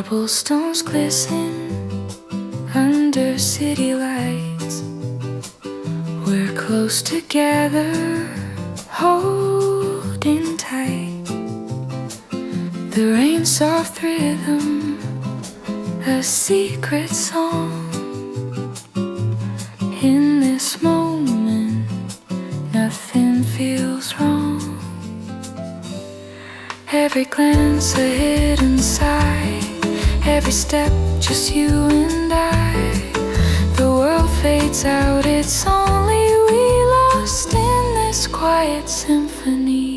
Cobblestones glisten under city lights. We're close together, holding tight. The rain's soft rhythm, a secret song. In this moment, nothing feels wrong. Every glance a hidden sigh, every step just you and I. The world fades out, it's only we lost in this quiet symphony.